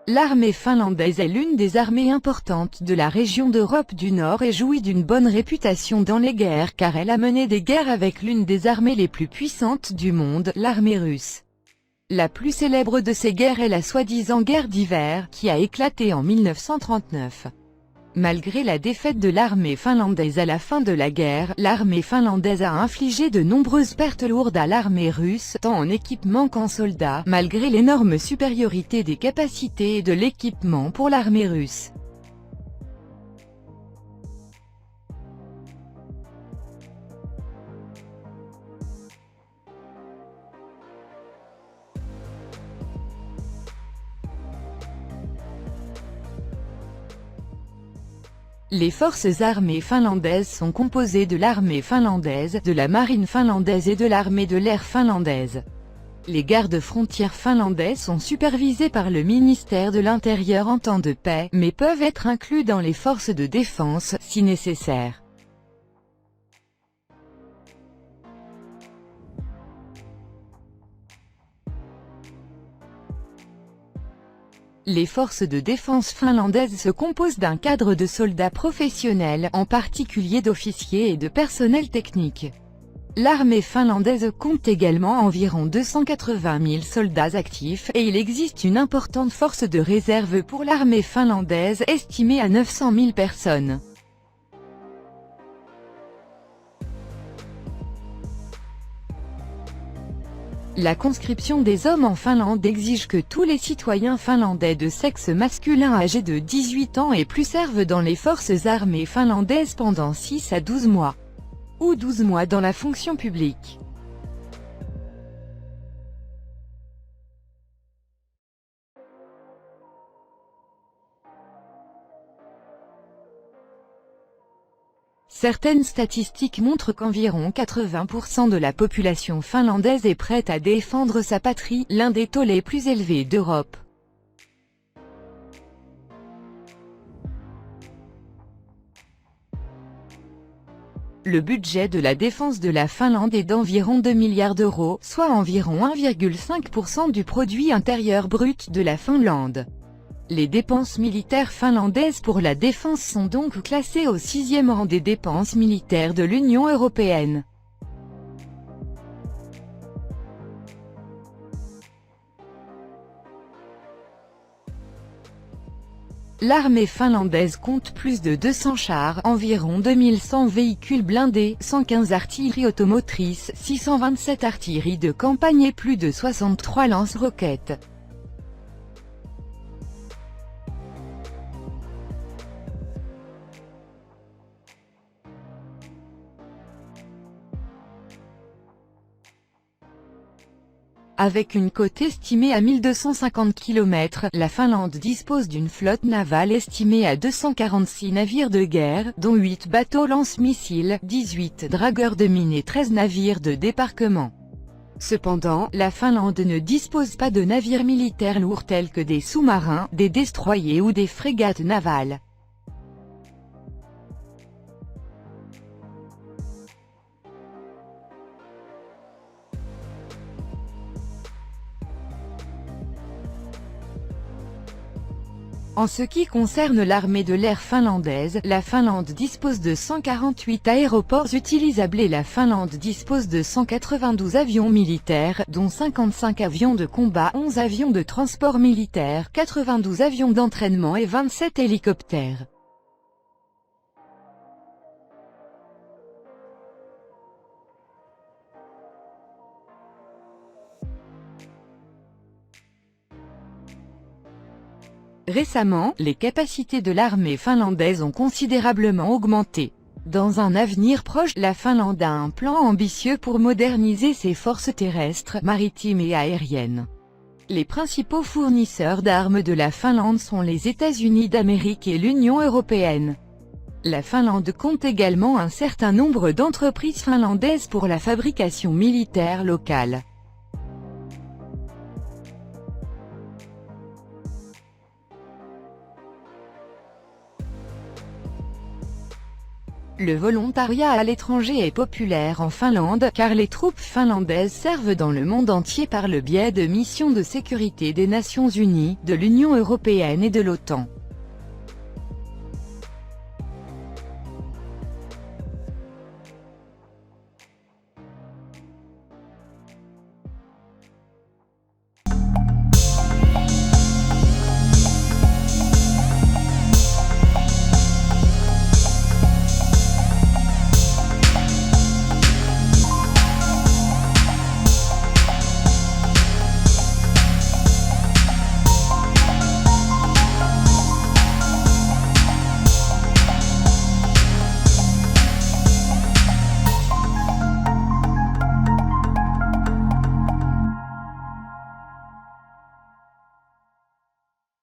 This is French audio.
L'armée finlandaise est l'une des armées importantes de la région d'Europe du Nord et jouit d'une bonne réputation dans les guerres car elle a mené des guerres avec l'une des armées les plus puissantes du monde, l'armée russe. La plus célèbre de ces guerres est la soi-disant guerre d'hiver, qui a éclaté en 1939. Malgré la défaite de l'armée finlandaise à la fin de la guerre, l'armée finlandaise a infligé de nombreuses pertes lourdes à l'armée russe, tant en équipement qu'en soldats, malgré l'énorme supériorité des capacités et de l'équipement pour l'armée russe. Les forces armées finlandaises sont composées de l'armée finlandaise, de la marine finlandaise et de l'armée de l'air finlandaise. Les gardes-frontières finlandais sont supervisés par le ministère de l'Intérieur en temps de paix, mais peuvent être inclus dans les forces de défense, si nécessaire. Les forces de défense finlandaises se composent d'un cadre de soldats professionnels, en particulier d'officiers et de personnel technique. L'armée finlandaise compte également environ 280 000 soldats actifs, et il existe une importante force de réserve pour l'armée finlandaise, estimée à 900 000 personnes. La conscription des hommes en Finlande exige que tous les citoyens finlandais de sexe masculin âgés de 18 ans et plus servent dans les forces armées finlandaises pendant 6 à 12 mois. Ou 12 mois dans la fonction publique. Certaines statistiques montrent qu'environ 80% de la population finlandaise est prête à défendre sa patrie, l'un des taux les plus élevés d'Europe. Le budget de la défense de la Finlande est d'environ 2 milliards d'euros, soit environ 1,5% du produit intérieur brut de la Finlande. Les dépenses militaires finlandaises pour la défense sont donc classées au 6e rang des dépenses militaires de l'Union européenne. L'armée finlandaise compte plus de 200 chars, environ 2100 véhicules blindés, 115 artilleries automotrices, 627 artilleries de campagne et plus de 63 lance-roquettes. Avec une côte estimée à 1250 km, la Finlande dispose d'une flotte navale estimée à 246 navires de guerre, dont 8 bateaux lance-missiles, 18 dragueurs de mines et 13 navires de débarquement. Cependant, la Finlande ne dispose pas de navires militaires lourds tels que des sous-marins, des destroyers ou des frégates navales. En ce qui concerne l'armée de l'air finlandaise, la Finlande dispose de 148 aéroports utilisables et la Finlande dispose de 192 avions militaires, dont 55 avions de combat, 11 avions de transport militaire, 92 avions d'entraînement et 27 hélicoptères. Récemment, les capacités de l'armée finlandaise ont considérablement augmenté. Dans un avenir proche, la Finlande a un plan ambitieux pour moderniser ses forces terrestres, maritimes et aériennes. Les principaux fournisseurs d'armes de la Finlande sont les États-Unis d'Amérique et l'Union européenne. La Finlande compte également un certain nombre d'entreprises finlandaises pour la fabrication militaire locale. Le volontariat à l'étranger est populaire en Finlande, car les troupes finlandaises servent dans le monde entier par le biais de missions de sécurité des Nations Unies, de l'Union européenne et de l'OTAN.